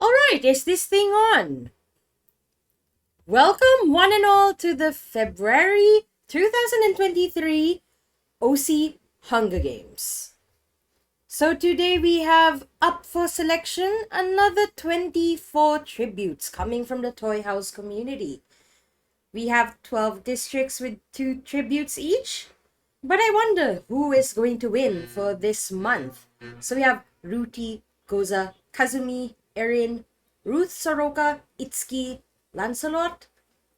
Alright, is this thing on? Welcome, one and all, to the February 2023 OC Hunger Games. So today we have up for selection another 24 tributes coming from the Toy House community. We have 12 districts with 2 tributes each. But I wonder who is going to win for this month. So we have Ruti, Goza, Kazumi, Erin, Ruth, Soroka, Itsuki, Lancelot,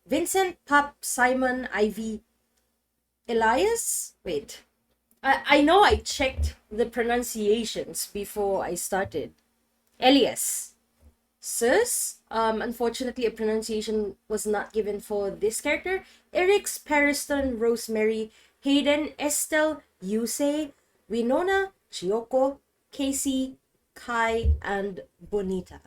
Vincent, Pup, Simon, Ivy, Elias. Wait, I know I checked the pronunciations before I started. Elias. Sus. Unfortunately, a pronunciation was not given for this character. Eric's, Pariston, Rosemary, Hayden, Estelle, Yusei, Winona, Chiyoko, Casey, Kai, and Bonita.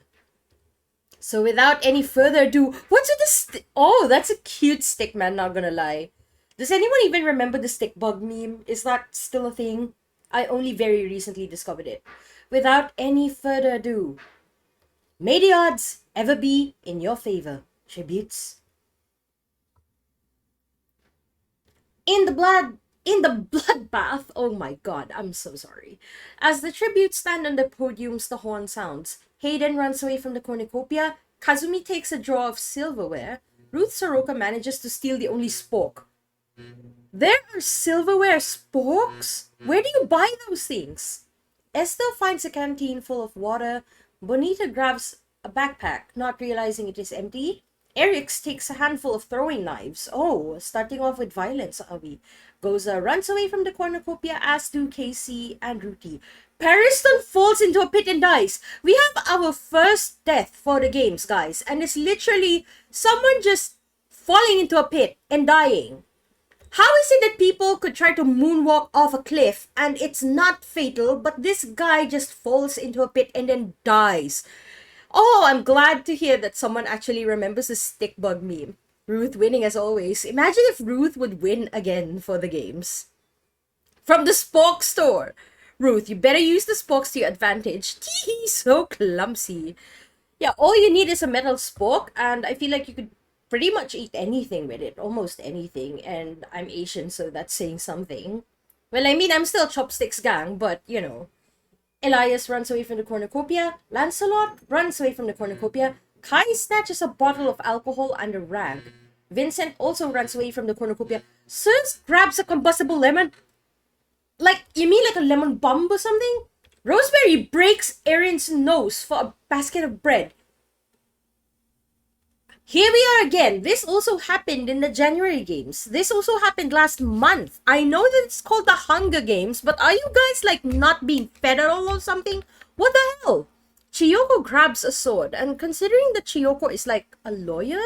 So without any further ado, what's with the oh, that's a cute stick, man, not gonna lie. Does anyone even remember the stick bug meme? Is that still a thing? I only very recently discovered it. Without any further ado, may the odds ever be in your favor. Tributes. In the bloodbath. Oh my god, I'm so sorry. As the tributes stand on the podiums, the horn sounds. Hayden runs away from the cornucopia. Kazumi takes a drawer of silverware. Ruth Soroka manages to steal the only spork. There are silverware sporks? Where do you buy those things? Estelle finds a canteen full of water. Bonita grabs a backpack, not realizing it is empty. Eric's takes a handful of throwing knives. Oh, starting off with violence, are we? Goza runs away from the cornucopia, as do Casey and Ruti. Pariston falls into a pit and dies. We have our first death for the games, guys. And it's literally someone just falling into a pit and dying. How is it that people could try to moonwalk off a cliff and it's not fatal, but this guy just falls into a pit and then dies? Oh, I'm glad to hear that someone actually remembers the stick bug meme. Ruth winning as always. Imagine if Ruth would win again for the games. From the Spork store. Ruth, you better use the sporks to your advantage. Tee, so clumsy. Yeah, all you need is a metal spork, and I feel like you could pretty much eat anything with it. Almost anything. And I'm Asian, so that's saying something. Well, I mean, I'm still chopsticks gang, but, you know. Elias runs away from the cornucopia. Lancelot runs away from the cornucopia. Kai snatches a bottle of alcohol and a rag. Vincent also runs away from the cornucopia. Sirs grabs a combustible lemon. Like, you mean like a lemon bomb or something? Rosemary breaks Erin's nose for a basket of bread. Here we are again. This also happened in the January games. This also happened last month. I know that it's called the Hunger Games, but are you guys like not being fed at all or something? What the hell? Chiyoko grabs a sword, and considering that Chiyoko is like a lawyer?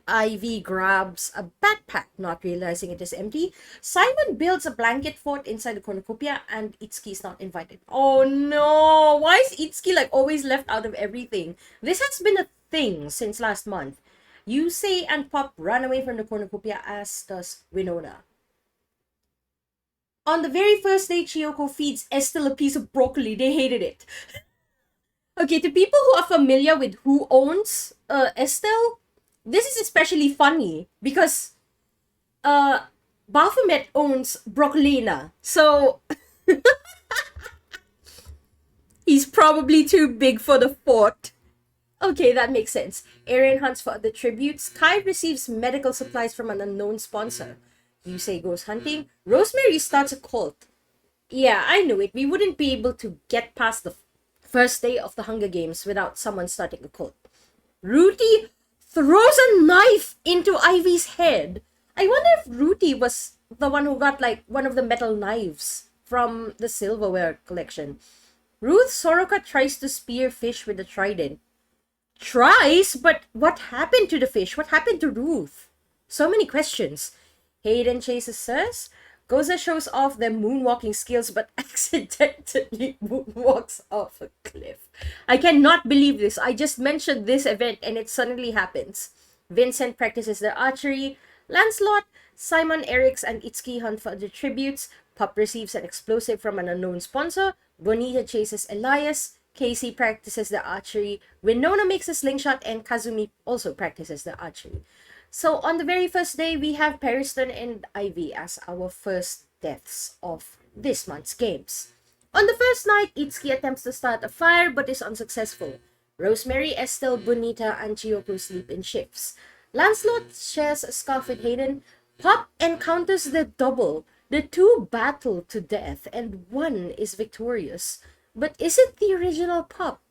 Ivy grabs a backpack, not realizing it is empty. Simon builds a blanket fort inside the cornucopia, and Itsuki is not invited. Oh no! Why is Itsuki like always left out of everything? This has been a thing since last month. Yusei and Pop run away from the cornucopia, as does Winona. On the very first day, Chiyoko feeds Estelle a piece of broccoli. They hated it. Okay, to people who are familiar with who owns Estelle, this is especially funny because Baphomet owns Broccolina. So he's probably too big for the fort. Okay, that makes sense. Erin hunts for other tributes. Kai receives medical supplies from an unknown sponsor. Yusei goes hunting. Rosemary starts a cult. Yeah, I knew it. We wouldn't be able to get past the first day of the Hunger Games without someone starting a cult. Ruti throws a knife into Ivy's head. I wonder if Ruti was the one who got like one of the metal knives from the silverware collection. Ruth Soroka tries to spear fish with a trident. Tries? But what happened to the fish? What happened to Ruth? So many questions. Hayden chases Sus. Goza shows off their moonwalking skills but accidentally moonwalks off a cliff. I cannot believe this. I just mentioned this event and it suddenly happens. Vincent practices their archery. Lancelot, Simon, Eric's, and Itsuki hunt for the tributes. Pup receives an explosive from an unknown sponsor. Bonita chases Elias. Casey practices the archery, Winona makes a slingshot, and Kazumi also practices the archery. So on the very first day, we have Periston and Ivy as our first deaths of this month's games. On the first night, Itsuki attempts to start a fire but is unsuccessful. Rosemary, Estelle, Bonita, and Chiyoko sleep in shifts. Lancelot shares a scarf with Hayden. Pop encounters the double. The two battle to death, and one is victorious. But is it the original Pop?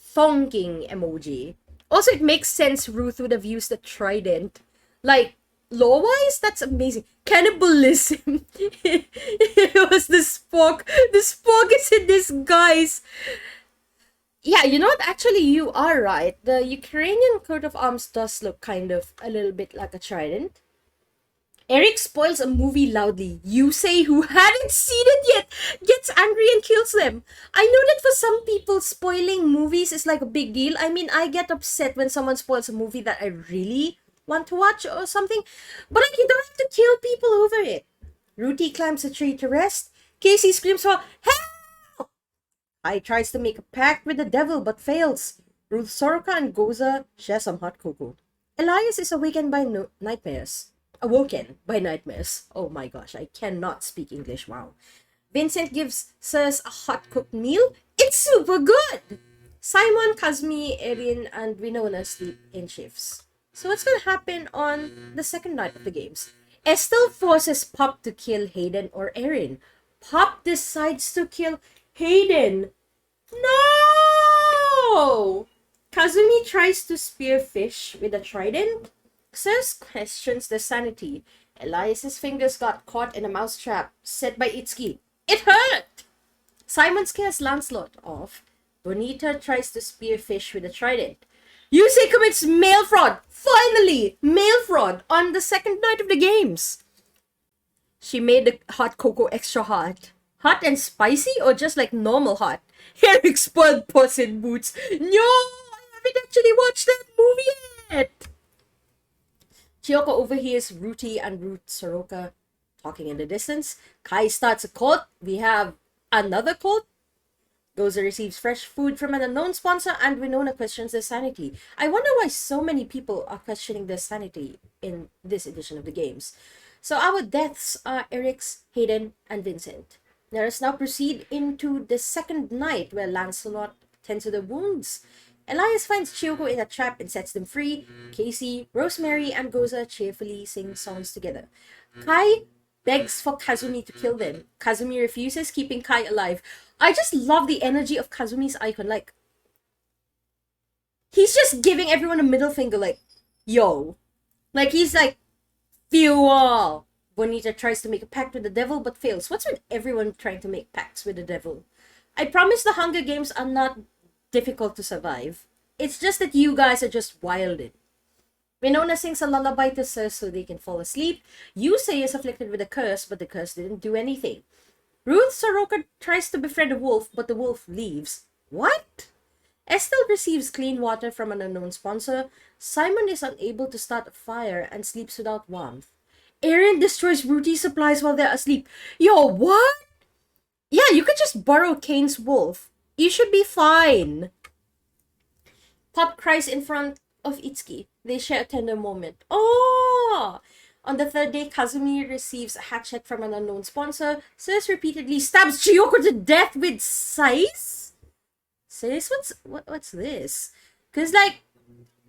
Thonking emoji. Also, it makes sense Ruth would have used the trident. Like, law-wise, that's amazing. Cannibalism. It was the Spock. The Spock is in disguise. Yeah, you know what? Actually, you are right. The Ukrainian coat of arms does look kind of a little bit like a trident. Eric spoils a movie loudly. Yusei, who hadn't seen it yet, gets angry and kills them. I know that for some people, spoiling movies is like a big deal. I mean, I get upset when someone spoils a movie that I really want to watch or something, but like, you don't have to kill people over it. Ruti climbs a tree to rest. Casey screams for help! I tries to make a pact with the devil but fails. Ruth, Soroka, and Goza share some hot cocoa. Elias is awakened by nightmares. Awoken by nightmares. Oh my gosh, I cannot speak English. Wow. Vincent gives Sirs a hot cooked meal. It's super good! Simon, Kazumi, Erin, and Winona sleep in shifts. So what's gonna happen on the second night of the games? Estelle forces Pop to kill Hayden or Erin. Pop decides to kill Hayden. No! Kazumi tries to spear fish with a trident. Sirs questions their sanity. Elias's fingers got caught in a mousetrap set by Itsuki. It hurt! Simon scares Lancelot off. Bonita tries to spear fish with a trident. Yusei commits mail fraud! Finally! Mail fraud on the second night of the games! She made the hot cocoa extra hot. Hot and spicy or just like normal hot? Eric spoiled Puss in Boots. No! I haven't actually watched that movie yet! Chiyoko overhears Ruti and Ruth Soroka talking in the distance. Kai starts a cult. We have another cult. Goza receives fresh food from an unknown sponsor, and Winona questions their sanity. I wonder why so many people are questioning their sanity in this edition of the games. So our deaths are Eric's, Hayden, and Vincent. Let us now proceed into the second night where Lancelot tends to the wounds. Elias finds Chiyoko in a trap and sets them free. Casey, Rosemary, and Goza cheerfully sing songs together. Kai begs for Kazumi to kill them. Kazumi refuses, keeping Kai alive. I just love the energy of Kazumi's icon. Like, he's just giving everyone a middle finger, like, yo. Like, he's like, fuel. Bonita tries to make a pact with the devil but fails. What's with everyone trying to make pacts with the devil? I promise the Hunger Games are not difficult to survive. It's just that you guys are just wilded. Winona sings a lullaby to Sirs so they can fall asleep. Yusei is afflicted with a curse, but the curse didn't do anything. Ruth Soroka tries to befriend a wolf, but the wolf leaves. What? Estelle receives clean water from an unknown sponsor. Simon is unable to start a fire and sleeps without warmth. Erin destroys Ruthie's supplies while they're asleep. Yo, what? Yeah, you could just borrow Kane's wolf. You should be fine. Pop cries in front of Itsuki. They share a tender moment. Oh! On the third day, Kazumi receives a hatchet from an unknown sponsor. Sirs repeatedly stabs Chiyoko to death with scythe? Sis, what's this? Because, like,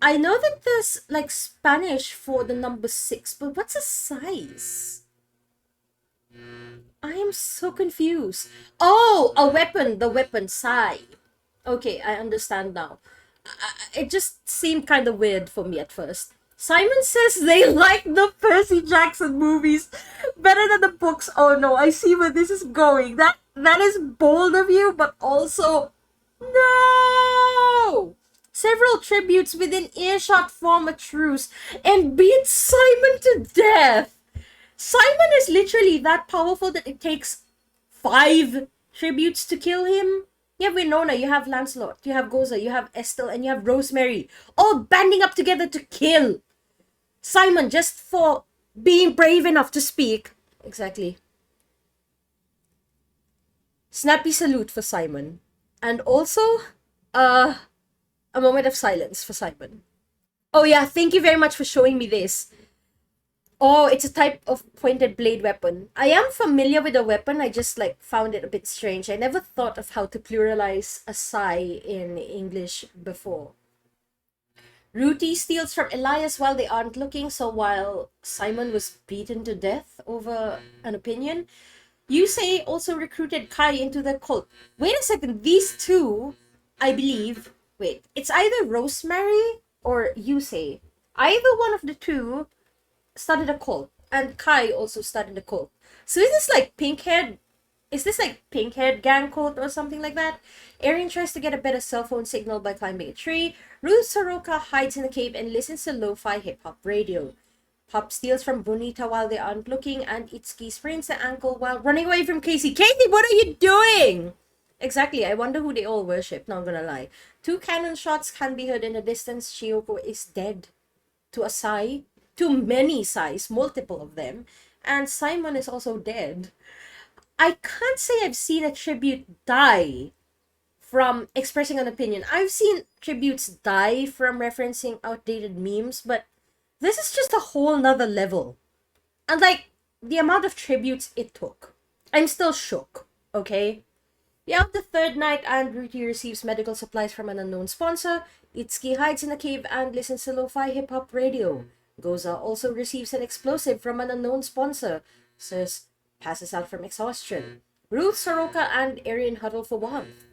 I know that there's, like, Spanish for the number 6, but what's a scythe? I am so confused. Oh, a weapon. The weapon, sai. Okay, I understand now. It just seemed kind of weird for me at first. Simon says they like the Percy Jackson movies better than the books. Oh no, I see where this is going. That is bold of you, but also no. Several tributes within earshot form a truce and beat Simon to death. Simon is literally that powerful that it takes 5 tributes to kill him. You have Winona, you have Lancelot, you have Goza, you have Estelle, and you have Rosemary, all banding up together to kill Simon just for being brave enough to speak. Exactly. Snappy salute for Simon. And also, uh, a moment of silence for Simon. Oh yeah, thank you very much for showing me this. Oh, it's a type of pointed blade weapon. I am familiar with the weapon, I just like found it a bit strange. I never thought of how to pluralize a sai in English before. Ruti steals from Elias while they aren't looking, so while Simon was beaten to death over an opinion, Yusei also recruited Kai into the cult. Wait a second, these two, I believe, wait, it's either Rosemary or Yusei. Either one of the two started a cult, and Kai also started a cult. So is this like pink haired gang cult or something like that? Erin tries to get a better cell phone signal by climbing a tree. Ruth Soroka hides in a cave and listens to lo-fi hip-hop radio. Pop steals from Bonita while they aren't looking, and Itsuki sprains the ankle while running away from Casey. Casey, what are you doing? Exactly, I wonder who they all worship, not gonna lie. Two cannon shots can be heard in the distance. Chiyoko is dead to a Sai, to many Sais, multiple of them, and Simon is also dead. I can't say I've seen a tribute die from expressing an opinion. I've seen tributes die from referencing outdated memes, but this is just a whole nother level. And like, the amount of tributes it took. I'm still shook, okay? Yeah, the third night, and Ruti receives medical supplies from an unknown sponsor. Itsuki hides in a cave and listens to lo-fi hip-hop radio. Goza also receives an explosive from an unknown sponsor. Sus passes out from exhaustion. Ruth, Soroka, and Erin huddle for warmth.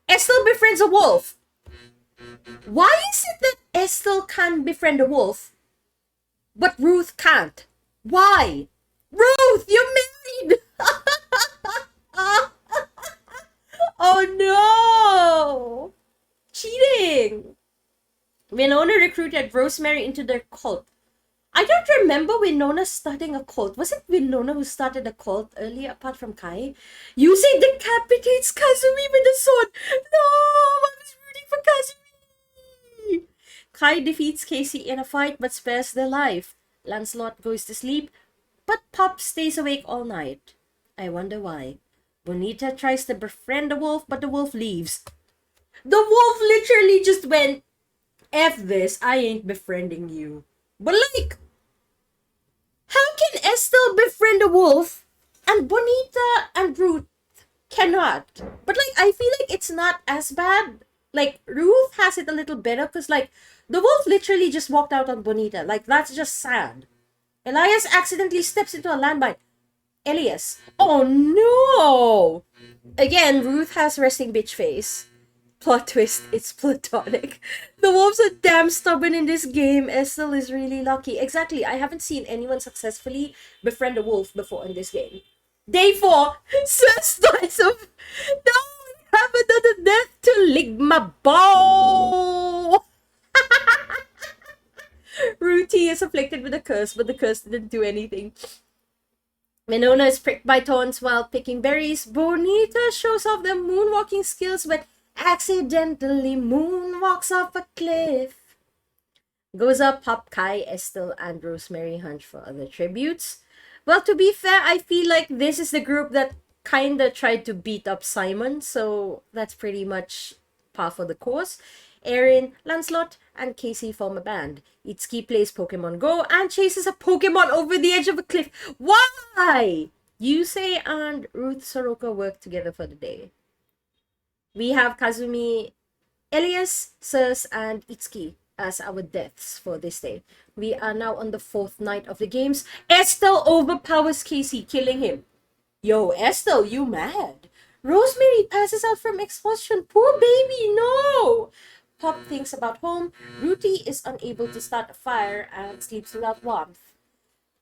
Estelle befriends a wolf. Why is it that Estelle can befriend a wolf, but Ruth can't? Why? Ruth, you're married! Oh no! Cheating! Winona recruited Rosemary into their cult. I don't remember Winona starting a cult. Was it Winona who started a cult earlier, apart from Kai? Yusei decapitates Kazumi with a sword. No, I was rooting for Kazumi. Kai defeats Casey in a fight but spares their life. Lancelot goes to sleep, but Pop stays awake all night. I wonder why. Bonita tries to befriend the wolf, but the wolf leaves. The wolf literally just went, F this, I ain't befriending you. But like, how can Estelle befriend a wolf and Bonita and Ruth cannot? But like, I feel like it's not as bad. Like, Ruth has it a little better because like, the wolf literally just walked out on Bonita. Like, that's just sad. Elias accidentally steps into a landmine. Elias. Oh no! Again, Ruth has resting bitch face. Plot twist, it's platonic. The wolves are damn stubborn in this game. Estelle is really lucky. Exactly, I haven't seen anyone successfully befriend a wolf before in this game. Day 4, Slice of... No, I have another death to lick my ball! Ruti is afflicted with a curse, but the curse didn't do anything. Winona is pricked by thorns while picking berries. Bonita shows off their moonwalking skills, but accidentally moonwalks off a cliff. Goza, Pop, Kai, Estelle, and Rosemary hunt for other tributes. Well, to be fair, I feel like this is the group that kinda tried to beat up Simon, so that's pretty much par for the course. Erin, Lancelot, and Casey form a band. Itsuki plays Pokemon Go and chases a Pokemon over the edge of a cliff. Why? Yusei and Ruth Soroka work together for the day. We have Kazumi, Elias, Sus, and Itsuki as our deaths for this day. We are now on the 4th night of the games. Estelle overpowers Casey, killing him. Yo, Estelle, you mad? Rosemary passes out from exhaustion. Poor baby, no! Pop thinks about home. Ruti is unable to start a fire and sleeps without warmth.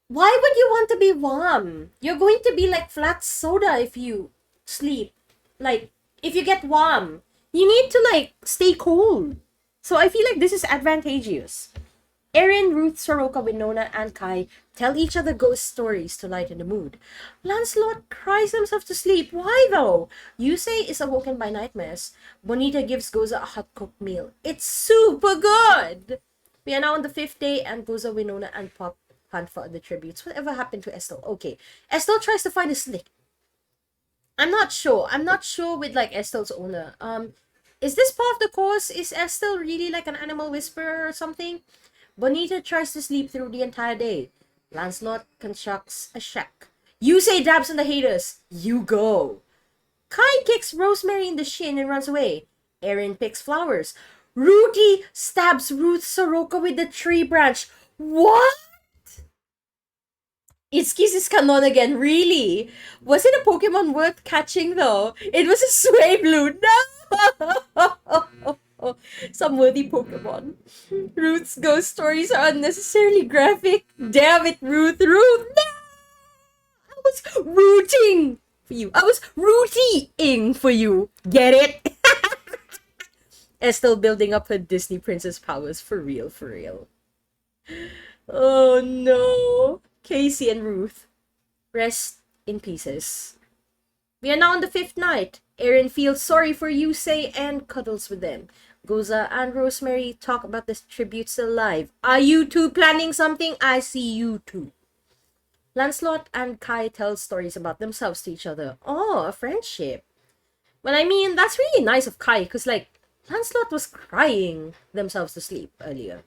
Why would you want to be warm? You're going to be like flat soda if you sleep. Like, if you get warm, you need to like stay cold. So I feel like this is advantageous. Erin, Ruth, Soroka, Winona, and Kai tell each other ghost stories to lighten the mood. Lancelot cries himself to sleep. Why though? Yusei is awoken by nightmares. Bonita gives Goza a hot-cooked meal. It's super good! We are now on the 5th day, and Goza, Winona, and Pop hunt for other tributes. Whatever happened to Estelle? Okay. Estelle tries to find a snake. I'm not sure. I'm not sure with like Estelle's owner. Is this part of the course? Is Estelle really like an animal whisperer or something? Bonita tries to sleep through the entire day. Lancelot constructs a shack. You say dabs on the haters. You go. Kai kicks Rosemary in the shin and runs away. Erin picks flowers. Rudy stabs Ruth Soroka with the tree branch. What? Itsuki's is canon again, really? Was it a Pokemon worth catching though? It was a Swablu. No! Some worthy Pokemon. Ruth's ghost stories are unnecessarily graphic. Damn it, Ruth! Ruth! No! I was rooting for you. I was rooting for you. Get it? Estelle building up her Disney princess powers for real, for real. Oh no. Casey and Ruth, rest in pieces. We are now on the fifth night. Erin feels sorry for Yusei and cuddles with them. Goza and Rosemary talk about the tribute still alive. Are you two planning something? I see you two. Lancelot and Kai tell stories about themselves to each other. Oh, a friendship. Well, I mean, that's really nice of Kai, because, like, Lancelot was crying themselves to sleep earlier.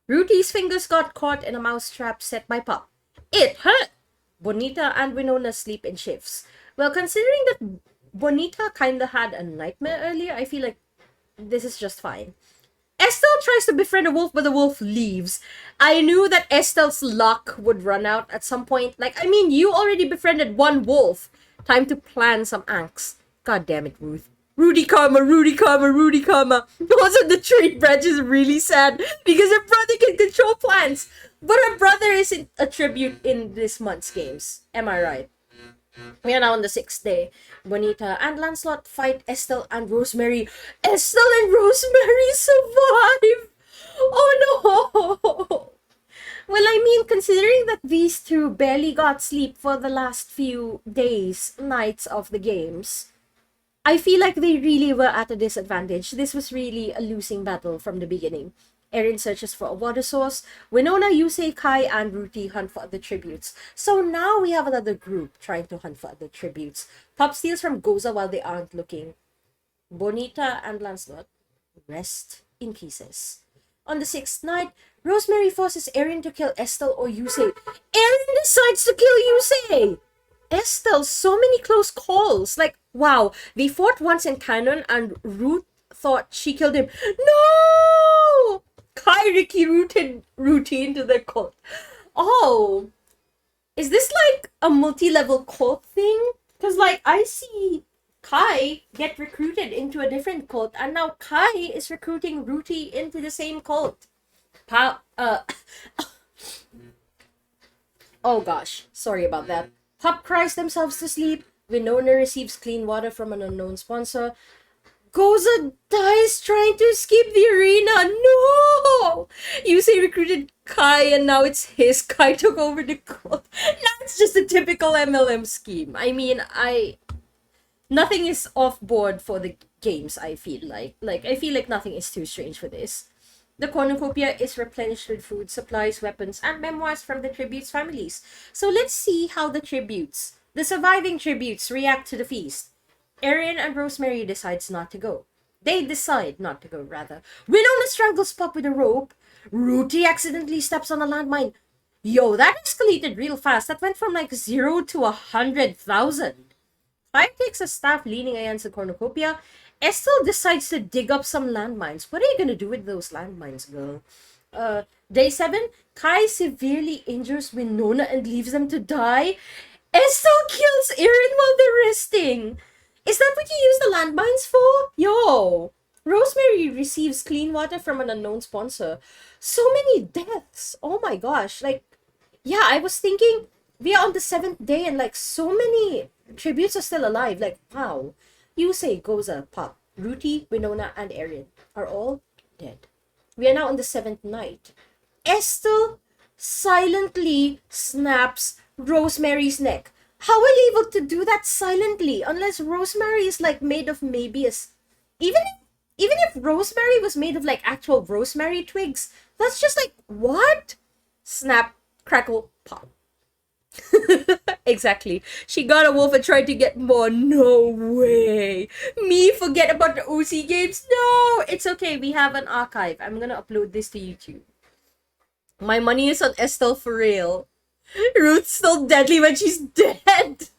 Rudy's fingers got caught in a mousetrap set by Pup. It hurt! Bonita and Winona sleep in shifts. Well, considering that Bonita kinda had a nightmare earlier, I feel like this is just fine. Estelle tries to befriend a wolf, but the wolf leaves. I knew that Estelle's luck would run out at some point. Like, I mean, you already befriended one wolf. Time to plan some angst. God damn it, Ruth. Rudy karma, Rudy karma, Rudy karma. Also, the tree branch is really sad because her brother can control plants. But her brother isn't a tribute in this month's games. Am I right? We are now on the sixth day. Bonita and Lancelot fight Estelle and Rosemary. Estelle and Rosemary survive! Oh no! Well, I mean, considering that these two barely got sleep for the last few days, nights of the games, I feel like they really were at a disadvantage. This was really a losing battle from the beginning. Erin searches for a water source. Winona, Yusei, Kai, and Ruti hunt for other tributes. So now we have another group trying to hunt for other tributes. Pop steals from Goza while they aren't looking. Bonita and Lancelot rest in pieces. On the sixth night, Rosemary forces Erin to kill Estelle or Yusei. Erin decides to kill Yusei! Estelle, so many close calls. Like, wow, they fought once in canon and Ruth thought she killed him. No! Kai Ricky rooted Ruti into the cult. Oh, is this like a multi-level cult thing? Because like I see Kai get recruited into a different cult, and now Kai is recruiting Ruti into the same cult. Oh gosh, sorry about that. Pup cries themselves to sleep. Winona receives clean water from an unknown sponsor. Goza dies trying to escape the arena. No! Yusei recruited Kai and now it's his. Kai took over the cult. Now it's just a typical MLM scheme. I mean, nothing is off board for the games, I feel like. Like, I feel like nothing is too strange for this. The cornucopia is replenished with food, supplies, weapons, and memoirs from the tributes' families. So let's see how the surviving tributes react to the feast. Erin and Rosemary decides not to go. They decide not to go, rather. Winona strangles Pup with a rope. Ruti accidentally steps on a landmine. Yo, that escalated real fast. That went from like 0 to 100,000. Kai takes a staff leaning against the cornucopia. Estelle decides to dig up some landmines. What are you gonna do with those landmines, girl? Day 7, Kai severely injures Winona and leaves them to die. Estelle kills Erin while they're resting. Is that what you use the landmines for? Yo! Rosemary receives clean water from an unknown sponsor. So many deaths! Oh my gosh. Like, yeah, I was thinking, we are on the 7th day and like so many tributes are still alive. Like, wow. Yusei, Goza, Pup, Ruti, Winona, and Erin are all dead. We are now on the 7th night. Estelle silently snaps Rosemary's neck. How are you able to do that silently? Unless Rosemary is like made of maybe even if Rosemary was made of like actual rosemary twigs, that's just like what? Snap, crackle, pop. Exactly. She got a wolf and tried to get more. No way. Me forget about the OC games. No, it's okay. We have an archive. I'm gonna upload this to YouTube. My money is on Estelle for real. Ruth's still deadly when she's dead.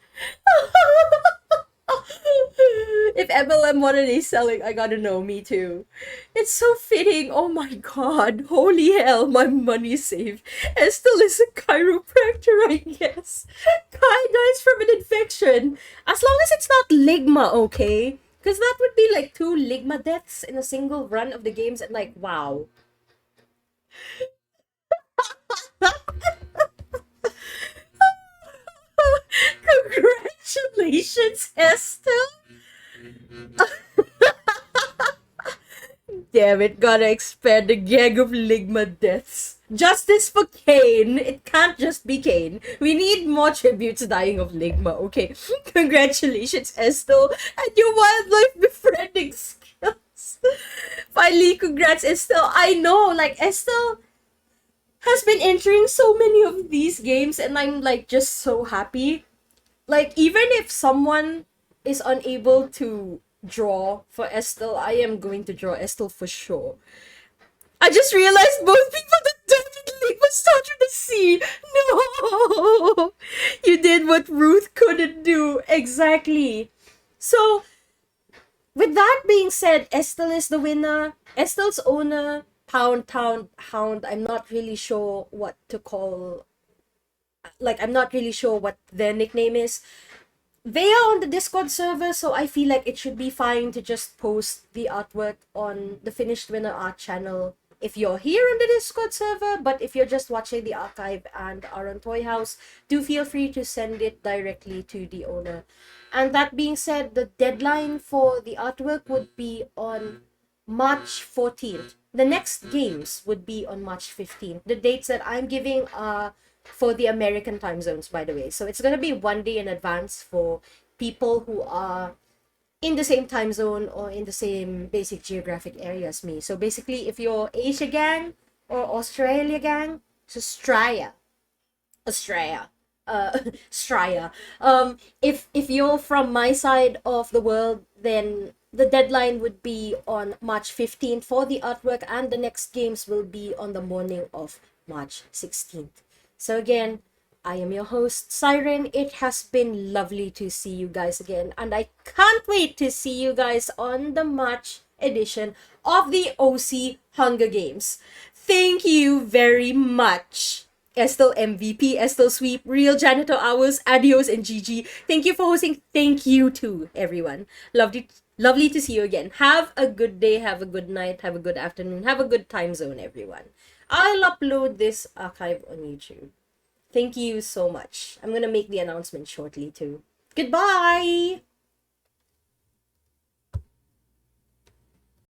If MLM wanted a selling, I gotta know, me too. It's so fitting. Oh my god. Holy hell, my money's safe. Estelle is a chiropractor, I guess. Kai dies from an infection. As long as it's not Ligma, okay? Because that would be like two Ligma deaths in a single run of the games, and like, wow. Congratulations, Estelle. Damn it, gotta expand the gang of Ligma deaths. Justice for Kane. It can't just be Kane. We need more tributes dying of Ligma, okay? Congratulations, Estelle, and your wildlife befriending skills. Finally, congrats, Estelle. I know, like, Estelle has been entering so many of these games, and I'm, like, just so happy. Like, even if someone is unable to draw for Estelle, I am going to draw Estelle for sure. I just realized both people that definitely was start with the C. No, you did what Ruth couldn't do. Exactly. So, with that being said, Estelle is the winner. Estelle's owner, Pound Town Hound. I'm not really sure what to call. Like, I'm not really sure what their nickname is. They are on the Discord server, so I feel like it should be fine to just post the artwork on the Finished Winner Art channel if you're here on the Discord server, but if you're just watching the archive and are on Toy House, do feel free to send it directly to the owner. And that being said, the deadline for the artwork would be on March 14th. The next games would be on March 15th. The dates that I'm giving are for the American time zones, by the way. So it's going to be one day in advance for people who are in the same time zone or in the same basic geographic area as me. So basically, if you're Asia gang or Australia gang, it's Australia. Straya. If you're from my side of the world, then the deadline would be on March 15th for the artwork, and the next games will be on the morning of March 16th. So again, I am your host, Siren. It has been lovely to see you guys again, and I can't wait to see you guys on the March edition of the OC Hunger Games. Thank you very much. Estelle MVP, Estelle Sweep, Real Janitor Hours, Adios, and Gigi. Thank you for hosting. Thank you to everyone. Lovely to see you again. Have a good day, have a good night, have a good afternoon, have a good time zone, everyone. I'll upload this archive on YouTube. Thank you so much. I'm gonna make the announcement shortly too. Goodbye!